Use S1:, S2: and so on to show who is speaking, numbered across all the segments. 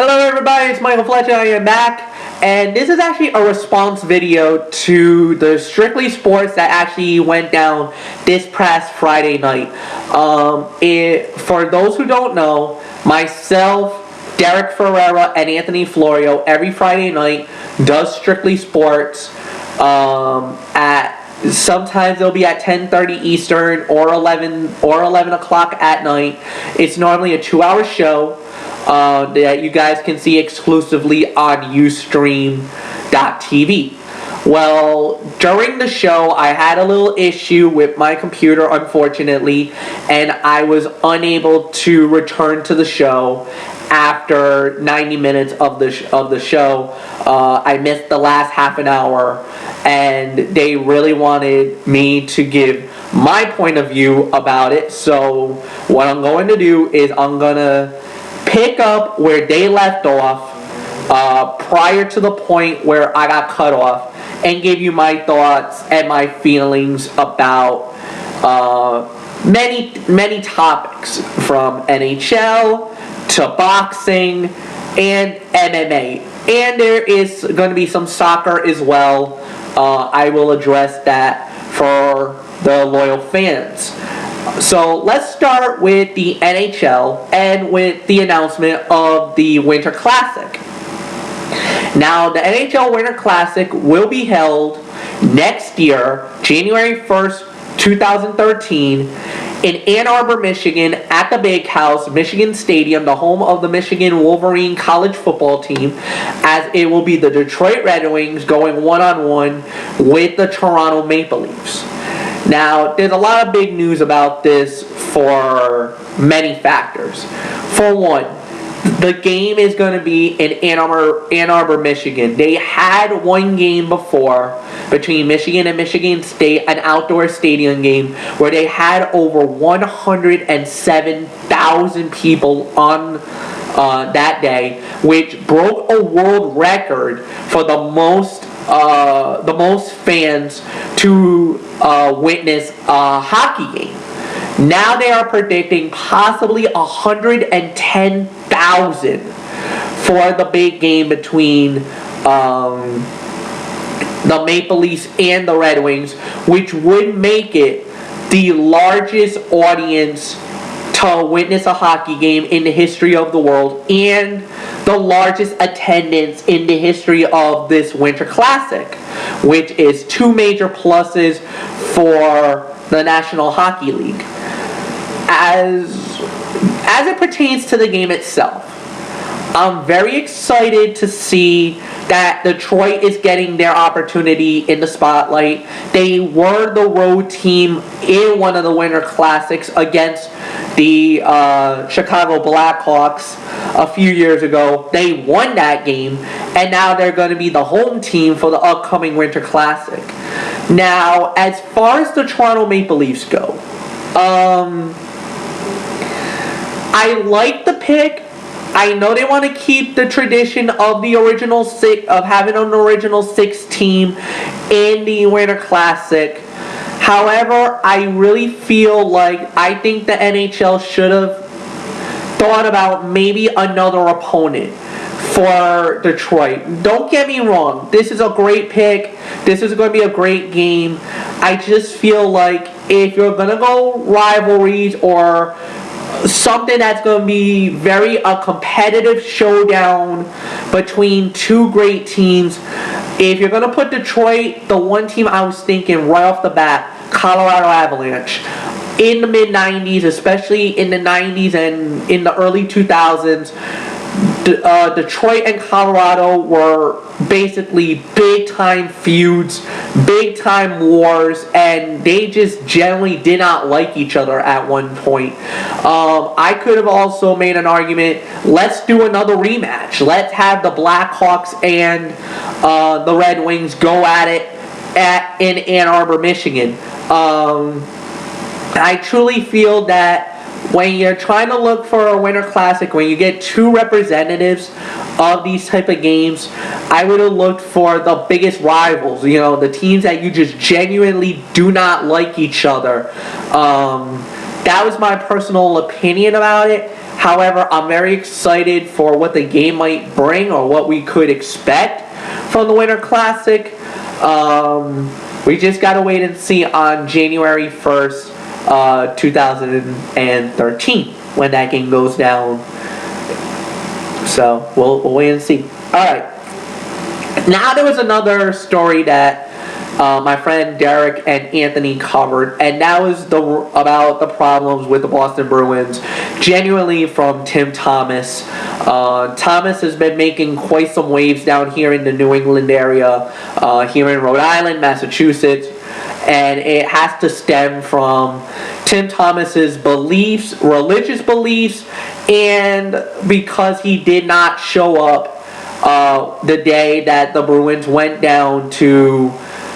S1: Hello everybody, it's Michael Fletcher, I am back, and this is actually a response video to the Strictly Sports that actually went down this past Friday night. For those who don't know, myself, Derek Ferreira, and Anthony Florio every Friday night does Strictly Sports sometimes they'll be at 10:30 Eastern or 11 o'clock at night. It's normally a 2-hour show that you guys can see exclusively on Ustream.tv. Well, during the show, I had a little issue with my computer, unfortunately, and I was unable to return to the show after 90 minutes of the show. I missed the last half an hour, and they really wanted me to give my point of view about it. So what I'm going to do is I'm going to pick up where they left off prior to the point where I got cut off and give you my thoughts and my feelings about many topics, from NHL to boxing and MMA. And there is going to be some soccer as well. I will address that for the loyal fans. So let's start with the NHL and with the announcement of the Winter Classic. Now, the NHL Winter Classic will be held next year, January 1st, 2013, in Ann Arbor, Michigan, at the Big House, Michigan Stadium, the home of the Michigan Wolverine college football team, as it will be the Detroit Red Wings going one-on-one with the Toronto Maple Leafs. Now, there's a lot of big news about this for many factors. For one, the game is going to be in Ann Arbor, Michigan. They had one game before between Michigan and Michigan State, an outdoor stadium game, where they had over 107,000 people on that day, which broke a world record for the most fans to witness a hockey game. Now they are predicting possibly 110,000 for the big game between the Maple Leafs and the Red Wings, which would make it the largest audience to witness a hockey game in the history of the world, and the largest attendance in the history of this Winter Classic, which is two major pluses for the National Hockey League. As it pertains to the game itself, I'm very excited to see that Detroit is getting their opportunity in the spotlight. They were the road team in one of the Winter Classics against the Chicago Blackhawks a few years ago. They won that game, and now they're going to be the home team for the upcoming Winter Classic. Now, as far as the Toronto Maple Leafs go, I like the pick. I know they want to keep the tradition of the original six, of having an original six team in the Winter Classic. However, I really feel like I think the NHL should have thought about maybe another opponent for Detroit. Don't get me wrong, this is a great pick. This is going to be a great game. I just feel like if you're going to go rivalries or something that's going to be a competitive showdown between two great teams, if you're going to put Detroit, the one team I was thinking right off the bat, Colorado Avalanche. In the mid-90s, especially in the 90s and in the early 2000s, Detroit and Colorado were basically big-time feuds, big-time wars, and they just generally did not like each other at one point. I could have also made an argument, let's do another rematch. Let's have the Blackhawks and the Red Wings go at it in Ann Arbor, Michigan. I truly feel that when you're trying to look for a Winter Classic, when you get two representatives of these type of games, I would have looked for the biggest rivals, the teams that you just genuinely do not like each other. That was my personal opinion about it. However, I'm very excited for what the game might bring or what we could expect from the Winter Classic. We just got to wait and see on January 1st, 2013, when that game goes down. So, we'll wait and see. Alright. Now there was another story that my friend Derek and Anthony covered, and that was about the problems with the Boston Bruins, genuinely from Tim Thomas. Thomas has been making quite some waves down here in the New England area, here in Rhode Island, Massachusetts, and it has to stem from Tim Thomas's beliefs, religious beliefs, and because he did not show up the day that the Bruins went down to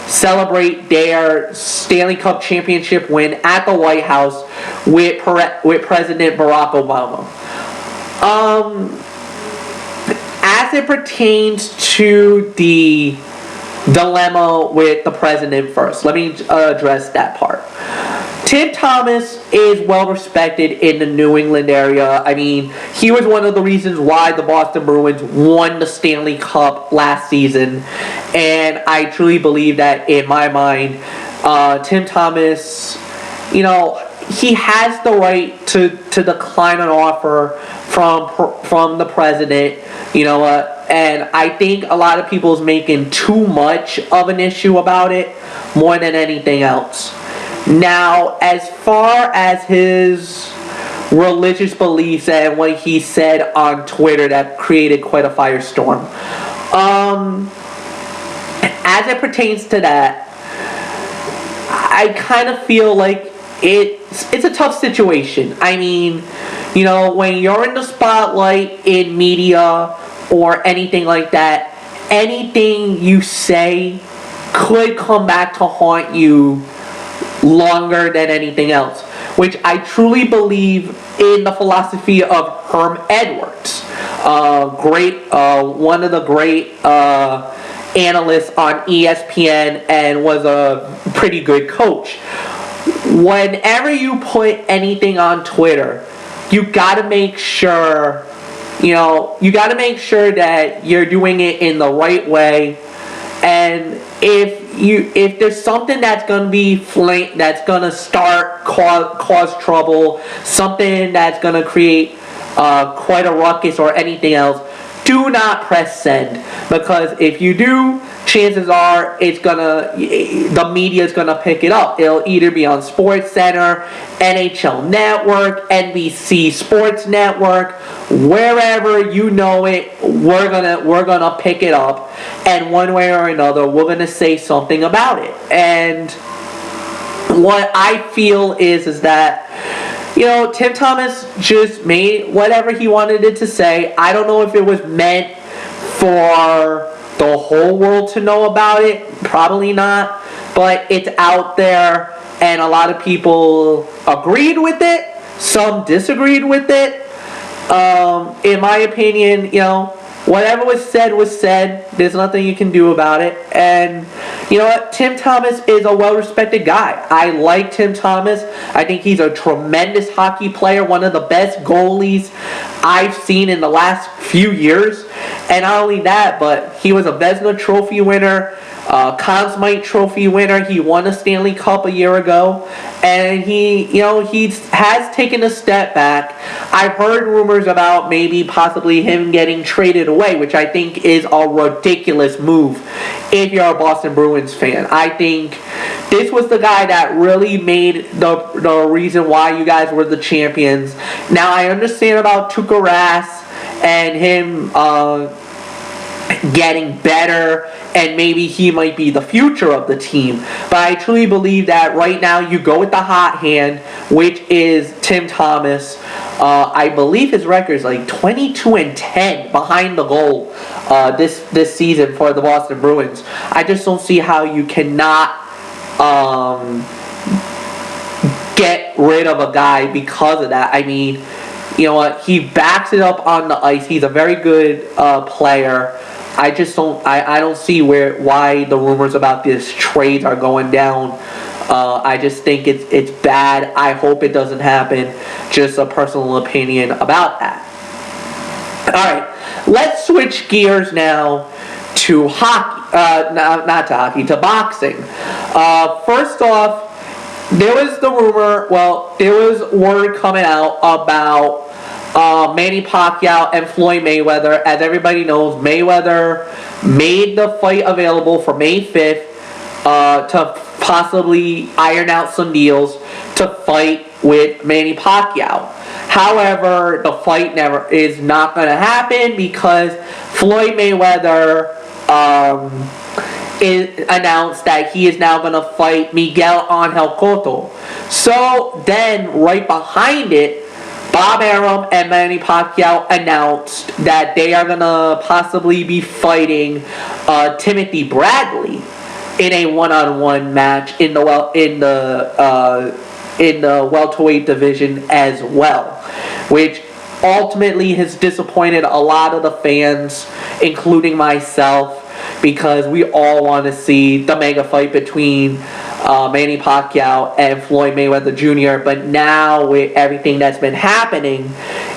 S1: celebrate their Stanley Cup championship win at the White House with President Barack Obama. As it pertains to the dilemma with the president first, let me address that part. Tim Thomas is well respected in the New England area. I mean, he was one of the reasons why the Boston Bruins won the Stanley Cup last season. And I truly believe that, in my mind, Tim Thomas, he has the right to decline an offer from the president. And I think a lot of people's making too much of an issue about it, more than anything else. Now, as far as his religious beliefs and what he said on Twitter that created quite a firestorm, as it pertains to that, I kind of feel like it's a tough situation. I mean, when you're in the spotlight in media or anything like that, anything you say could come back to haunt you longer than anything else, which I truly believe in the philosophy of Herm Edwards, one of the great analysts on ESPN, and was a pretty good coach. Whenever you put anything on Twitter, you gotta make sure, that you're doing it in the right way. And if there's something that's gonna be that's gonna cause trouble, something that's gonna create quite a ruckus or anything else, do not press send, because if you do, chances are the media is gonna pick it up. It'll either be on SportsCenter, NHL Network, NBC Sports Network, wherever we're gonna pick it up, and one way or another, we're gonna say something about it. And what I feel is that Tim Thomas just made whatever he wanted it to say. I don't know if it was meant for the whole world to know about it. Probably not. But it's out there, and a lot of people agreed with it. Some disagreed with it. In my opinion, whatever was said was said. There's nothing you can do about it. And you know what? Tim Thomas is a well-respected guy. I like Tim Thomas. I think he's a tremendous hockey player, one of the best goalies I've seen in the last few years. And not only that, but he was a Vezina Trophy winner, Conn Smythe Trophy winner. He won a Stanley Cup a year ago, and he has taken a step back. I've heard rumors about maybe possibly him getting traded away, which I think is a ridiculous move if you're a Boston Bruins fan. I think this was the guy that really made the reason why you guys were the champions. Now, I understand about Tuukka Rask and him getting better, and maybe he might be the future of the team. But I truly believe that right now you go with the hot hand, which is Tim Thomas. I believe his record is like 22-10 behind the goal this season for the Boston Bruins. I just don't see how you cannot get rid of a guy because of that. I mean, you know what? He backs it up on the ice. He's a very good player. I just don't. I don't see why the rumors about this trade are going down I just think it's bad. I hope it doesn't happen. Just a personal opinion about that. Alright, let's switch gears now to hockey. Not to hockey, to boxing. First off, there was word coming out about Manny Pacquiao and Floyd Mayweather. As everybody knows, Mayweather made the fight available for May 5th to possibly iron out some deals to fight with Manny Pacquiao. However, the fight is not going to happen because Floyd Mayweather announced that he is now going to fight Miguel Angel Cotto. So then, right behind it, Bob Arum and Manny Pacquiao announced that they are going to possibly be fighting Timothy Bradley in a one-on-one match in the welterweight division as well, which ultimately has disappointed a lot of the fans, including myself, because we all want to see the mega fight between Manny Pacquiao and Floyd Mayweather Jr. But now, with everything that's been happening,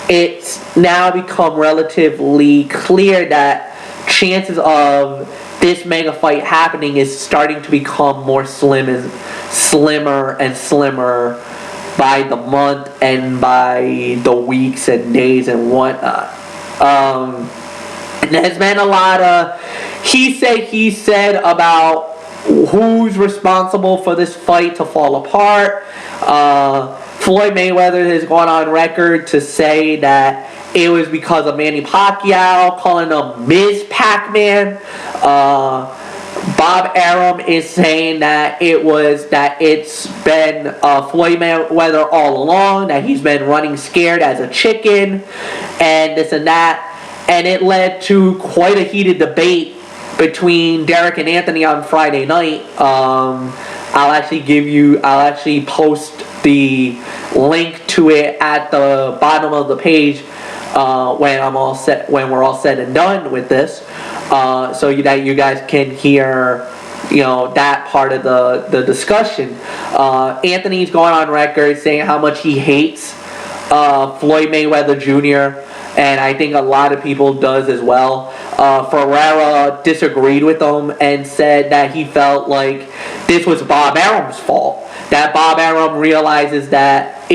S1: it's now become relatively clear that chances of this mega fight happening is starting to become more slimmer and slimmer by the month and by the weeks and days and whatnot. There's been a lot of he said about who's responsible for this fight to fall apart. Floyd Mayweather has gone on record to say that it was because of Manny Pacquiao, calling him Ms. Pac-Man. Bob Arum is saying that it's been Floyd Mayweather all along, that he's been running scared as a chicken, and this and that. And it led to quite a heated debate between Derek and Anthony on Friday night. I'll actually post the link to it at the bottom of the page when we're all said and done with this, so that you guys can hear, that part of the discussion. Anthony's going on record saying how much he hates Floyd Mayweather Jr., and I think a lot of people does as well. Ferreira disagreed with him and said that he felt like this was Bob Arum's fault. That Bob Arum realizes that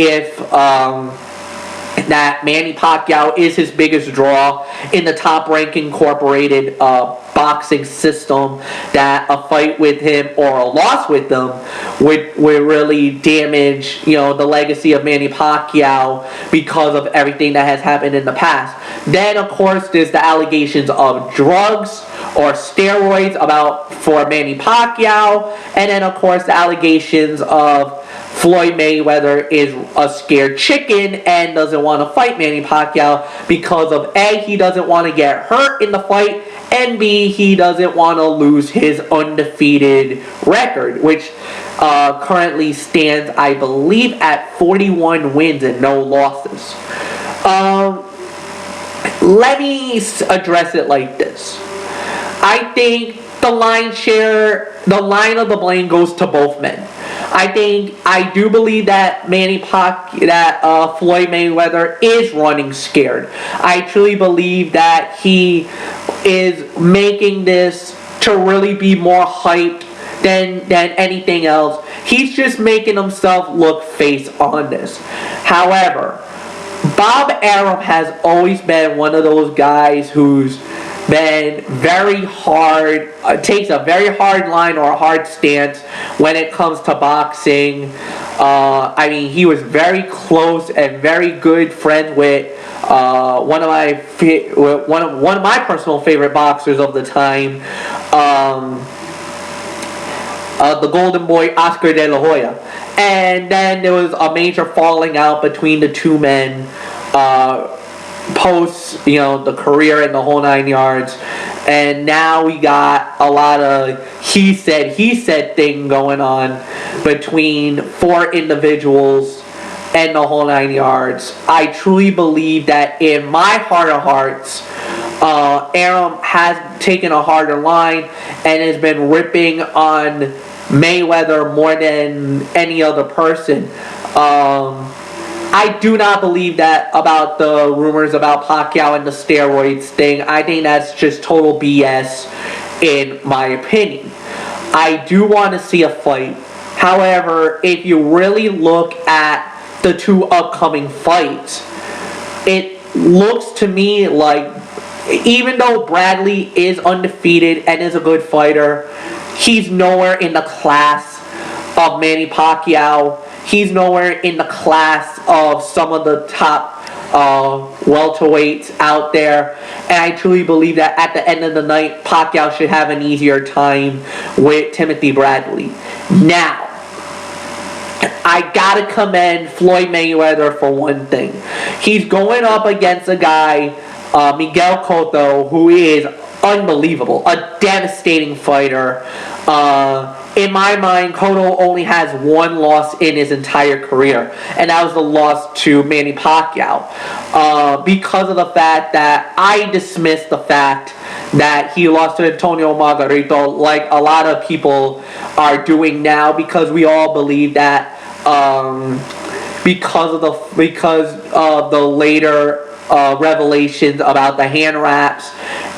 S1: that Manny Pacquiao is his biggest draw in the top-ranked incorporated boxing system, that a fight with him or a loss with them would really damage, the legacy of Manny Pacquiao because of everything that has happened in the past. Then, of course, there's the allegations of drugs or steroids for Manny Pacquiao, and then, of course, the allegations of Floyd Mayweather is a scared chicken and doesn't want to fight Manny Pacquiao because of A, he doesn't want to get hurt in the fight, and B, he doesn't want to lose his undefeated record, which currently stands, I believe, at 41 wins and no losses. Let me address it like this. I think the line of the blame goes to both men. I do believe that Floyd Mayweather is running scared. I truly believe that he is making this to really be more hyped than anything else. He's just making himself look face on this. However, Bob Arum has always been one of those guys who's been very hard, takes a very hard line or a hard stance when it comes to boxing. He was very close and very good friends with one of my personal favorite boxers of the time, the Golden Boy Oscar De La Hoya. And then there was a major falling out between the two men post, the career and the whole 9 yards. And now we got a lot of he said thing going on between four individuals and the whole 9 yards. I truly believe that in my heart of hearts, Arum has taken a harder line and has been ripping on Mayweather more than any other person. I do not believe that about the rumors about Pacquiao and the steroids thing. I think that's just total BS in my opinion. I do want to see a fight. However, if you really look at the two upcoming fights, it looks to me like even though Bradley is undefeated and is a good fighter, he's nowhere in the class of Manny Pacquiao. He's nowhere in the class of some of the top welterweights out there. And I truly believe that at the end of the night, Pacquiao should have an easier time with Timothy Bradley. Now, I gotta commend Floyd Mayweather for one thing. He's going up against a guy, Miguel Cotto, who is unbelievable, a devastating fighter. In my mind, Cotto only has one loss in his entire career, and that was the loss to Manny Pacquiao. Because of the fact that I dismiss the fact that he lost to Antonio Margarito, like a lot of people are doing now, because we all believe that because of the later revelations about the hand wraps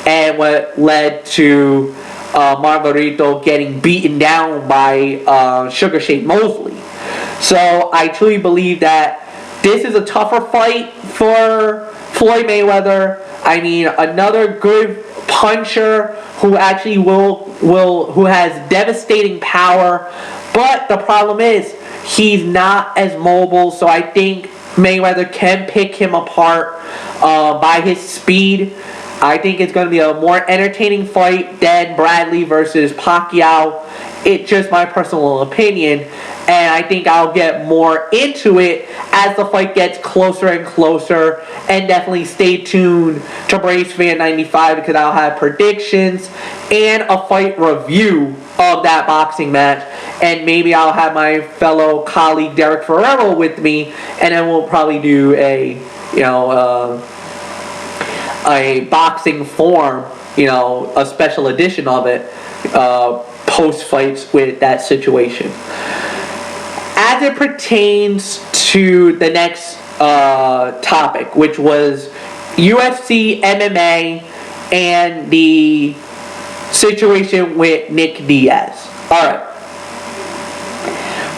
S1: and what led to Margarito getting beaten down by Sugar Shane Mosley. So I truly believe that this is a tougher fight for Floyd Mayweather. I mean, another good puncher who actually who has devastating power, but the problem is he's not as mobile, so I think Mayweather can pick him apart by his speed. I think it's going to be a more entertaining fight than Bradley versus Pacquiao. It's just my personal opinion, and I think I'll get more into it as the fight gets closer and closer. And definitely stay tuned to Braves Fan 95 because I'll have predictions and a fight review of that boxing match. And maybe I'll have my fellow colleague Derek Ferrero with me, and then we'll probably do a boxing form, a special edition of it, post fights with that situation. As it pertains to the next topic, which was UFC, MMA, and the situation with Nick Diaz. Alright.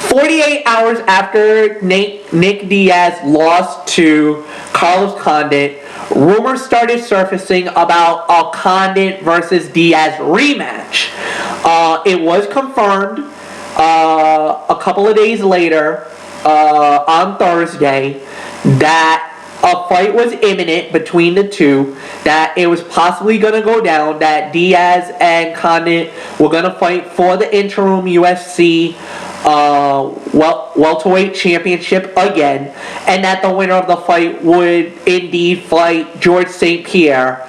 S1: 48 hours after Nick Diaz lost to Carlos Condit, rumors started surfacing about a Condit versus Diaz rematch. It was confirmed a couple of days later, on Thursday, that a fight was imminent between the two, that it was possibly going to go down, that Diaz and Condit were going to fight for the interim UFC welterweight championship again, and that the winner of the fight would indeed fight George St. Pierre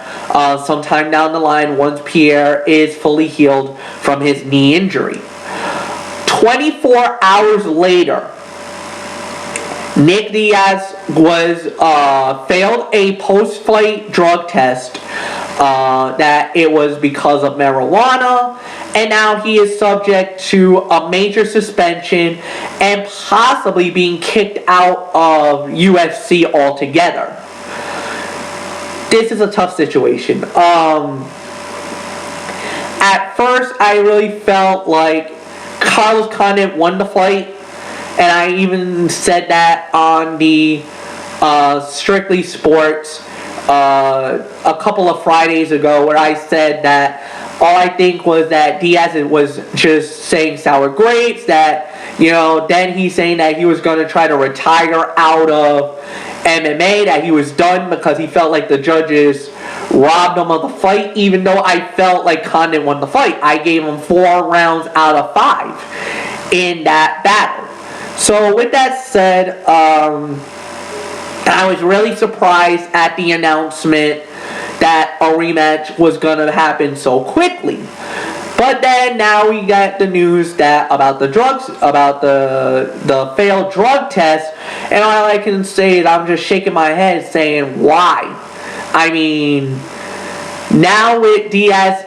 S1: sometime down the line once Pierre is fully healed from his knee injury. 24 hours later, Nick Diaz was failed a post-fight drug test that it was because of marijuana, and now he is subject to a major suspension and possibly being kicked out of UFC altogether. This is a tough situation. At first, I really felt like Carlos Condit won the fight. And I even said that on the Strictly Sports a couple of Fridays ago, where I said that all I think was that Diaz was just saying sour grapes, that, then he's saying that he was going to try to retire out of MMA, that he was done because he felt like the judges robbed him of the fight, even though I felt like Condit won the fight. I gave him 4 rounds out of 5 in that battle. So with that said, I was really surprised at the announcement that a rematch was going to happen so quickly. But then now we got the news that about the drugs, about the failed drug test, and all I can say is I'm just shaking my head saying, why? I mean, now with Diaz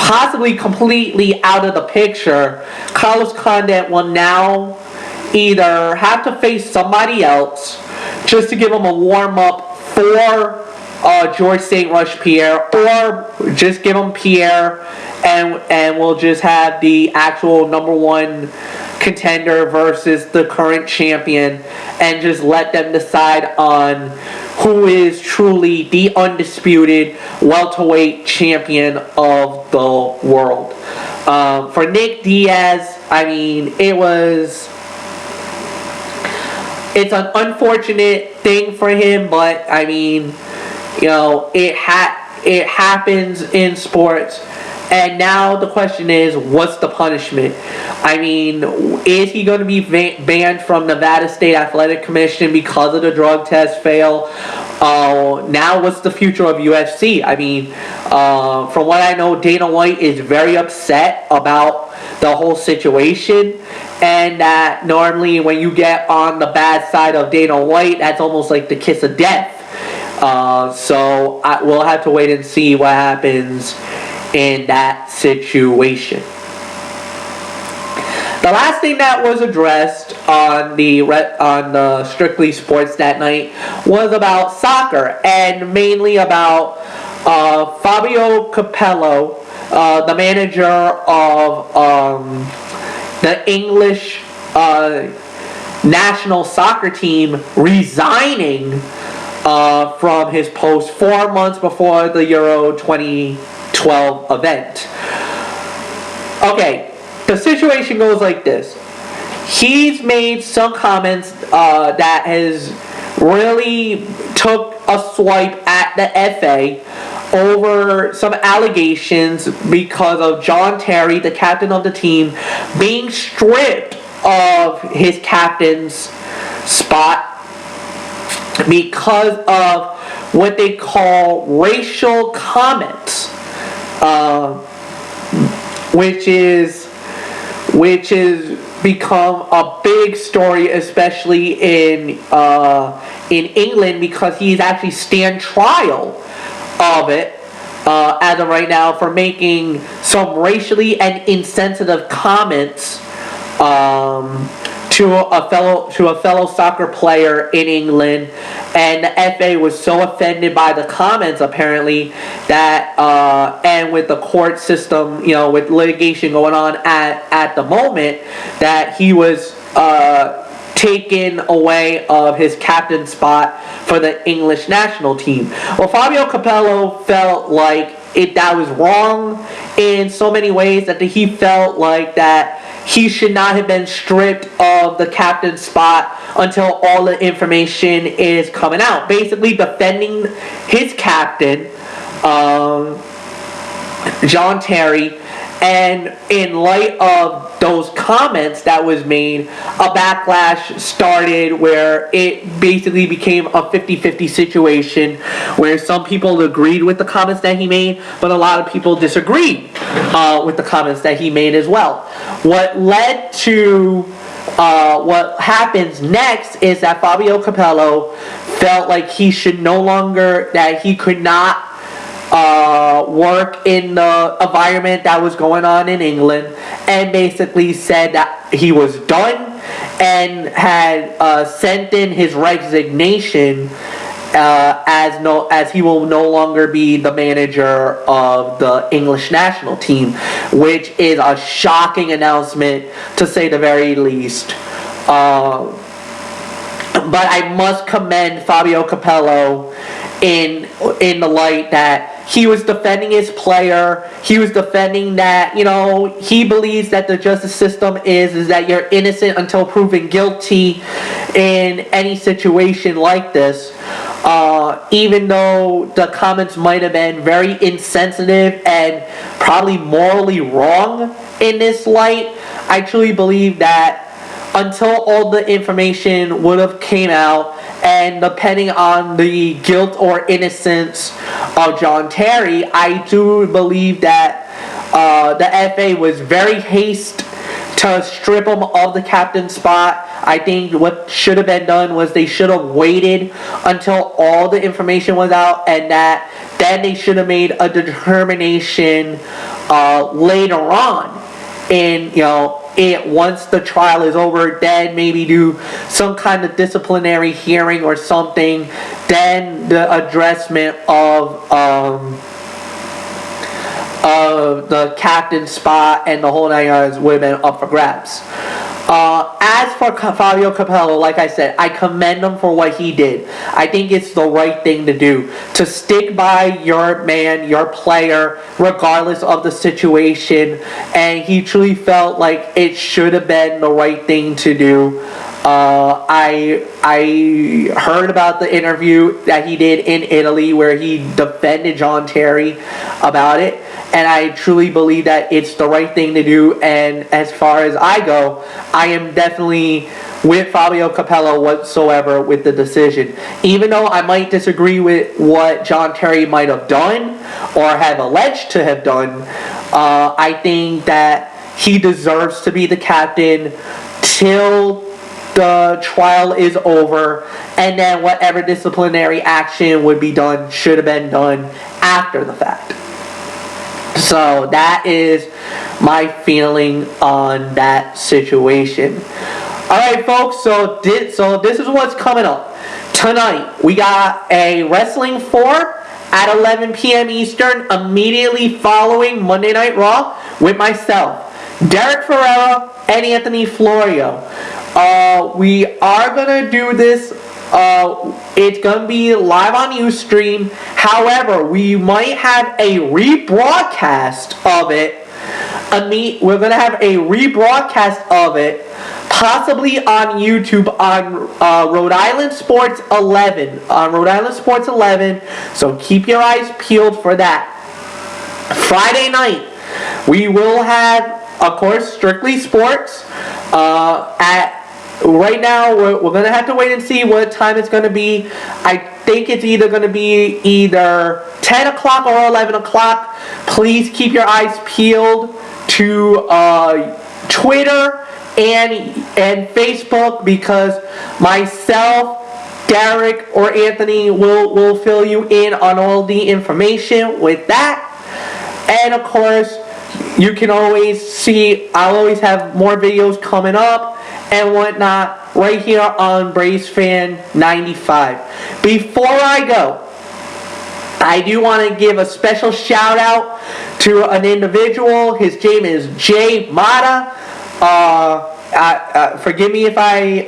S1: possibly completely out of the picture, Carlos Condit will now either have to face somebody else just to give him a warm-up for George St. Rush Pierre, or just give him Pierre and we'll just have the actual number one contender versus the current champion and just let them decide on who is truly the undisputed welterweight champion of the world. For Nick Diaz, I mean, it's an unfortunate thing for him, but I mean, it happens in sports. And now the question is, what's the punishment? I mean, is he going to be banned from Nevada State Athletic Commission because of the drug test fail? Now what's the future of UFC? I mean, from what I know, Dana White is very upset about the whole situation. And that normally when you get on the bad side of Dana White, that's almost like the kiss of death. So we'll have to wait and see what happens in that situation. The last thing that was addressed on the Strictly Sports that night was about soccer, and mainly about Fabio Capello, the manager of the English national soccer team, resigning from his post 4 months before the Euro 2012 event. Okay, the situation goes like this. He's made some comments that has really took a swipe at the FA over some allegations because of John Terry, the captain of the team, being stripped of his captain's spot because of what they call racial comments, which is become a big story, especially in England, because he's actually stand trial of it as of right now for making some racially and insensitive comments to a fellow soccer player in England, and the FA was so offended by the comments apparently that and with the court system, with litigation going on at the moment, that he was taken away of his captain spot for the English national team. Well, Fabio Capello felt like that was wrong in so many ways, that he felt like that he should not have been stripped of the captain spot until all the information is coming out. Basically defending his captain, John Terry, and in light of those comments that was made, a backlash started where it basically became a 50-50 situation where some people agreed with the comments that he made, but a lot of people disagreed with the comments that he made as well. What led to what happens next is that Fabio Capello felt like he should no longer, that he could not work in the environment that was going on in England, and basically said that he was done and had sent in his resignation as he will no longer be the manager of the English national team, which is a shocking announcement to say the very least. But I must commend Fabio Capello in the light that he was defending his player. He was defending that, he believes that the justice system is that you're innocent until proven guilty in any situation like this. Even though the comments might have been very insensitive and probably morally wrong in this light, I truly believe that until all the information would have came out, and depending on the guilt or innocence of John Terry, I do believe that the FA was very hasty to strip him of the captain spot. I think what should have been done was they should have waited until all the information was out, and that then they should have made a determination later on. And once the trial is over, then maybe do some kind of disciplinary hearing or something. Then the addressment of the captain spot and the whole 9 yards would have been up for grabs. As for Fabio Capello, like I said, I commend him for what he did. I think it's the right thing to do, to stick by your man, your player, regardless of the situation, and he truly felt like it should have been the right thing to do. I heard about the interview that he did in Italy where he defended John Terry about it, and I truly believe that it's the right thing to do. And as far as I go, I am definitely with Fabio Capello whatsoever with the decision. Even though I might disagree with what John Terry might have done or have alleged to have done, I think that he deserves to be the captain till the trial is over, and then whatever disciplinary action would be done should have been done after the fact. So that is my feeling on that situation. Alright folks, so this is what's coming up. Tonight, we got a Wrestling 4 at 11 p.m. Eastern, immediately following Monday Night Raw, with myself, Derek Ferreira, and Anthony Florio. We are going to do this, it's going to be live on Ustream. However, we might have a rebroadcast of it. We're going to have a rebroadcast of it, possibly on YouTube on Rhode Island Sports 11. On Rhode Island Sports 11, so keep your eyes peeled for that. Friday night, we will have, of course, Strictly Sports right now, we're going to have to wait and see what time it's going to be. I think it's either going to be either 10 o'clock or 11 o'clock. Please keep your eyes peeled to Twitter and Facebook, because myself, Derek, or Anthony will fill you in on all the information with that. And of course, you can always see, I'll always have more videos coming up and whatnot right here on Braves Fan 95. Before I go, I do want to give a special shout out to an individual. His name is Jay Mata. Forgive me if I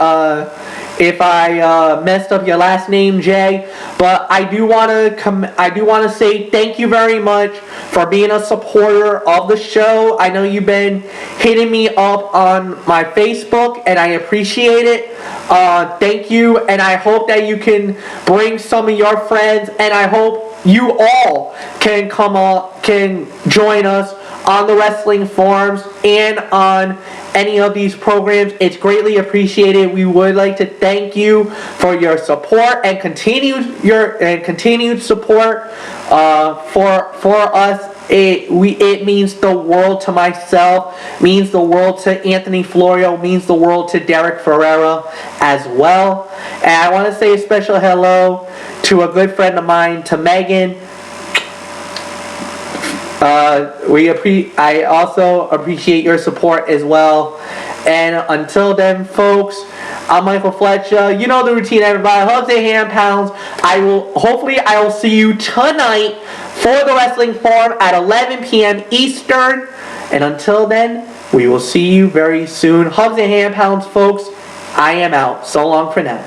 S1: messed up your last name, Jay, but I do want to say thank you very much for being a supporter of the show. I know you've been hitting me up on my Facebook, and I appreciate it. Thank you, and I hope that you can bring some of your friends, and I hope you all can join us on the wrestling forums and on any of these programs. It's greatly appreciated. We would like to thank you for your support and continued support for us. It means the world to myself, means the world to Anthony Florio, means the world to Derek Ferreira as well. And I want to say a special hello to a good friend of mine, to Megan. I also appreciate your support as well. And until then, folks, I'm Michael Fletcher. You know the routine, everybody. Hugs and hand pounds. I will see you tonight for the Wrestling Forum at 11 p.m. Eastern. And until then, we will see you very soon. Hugs and hand pounds, folks. I am out. So long for now.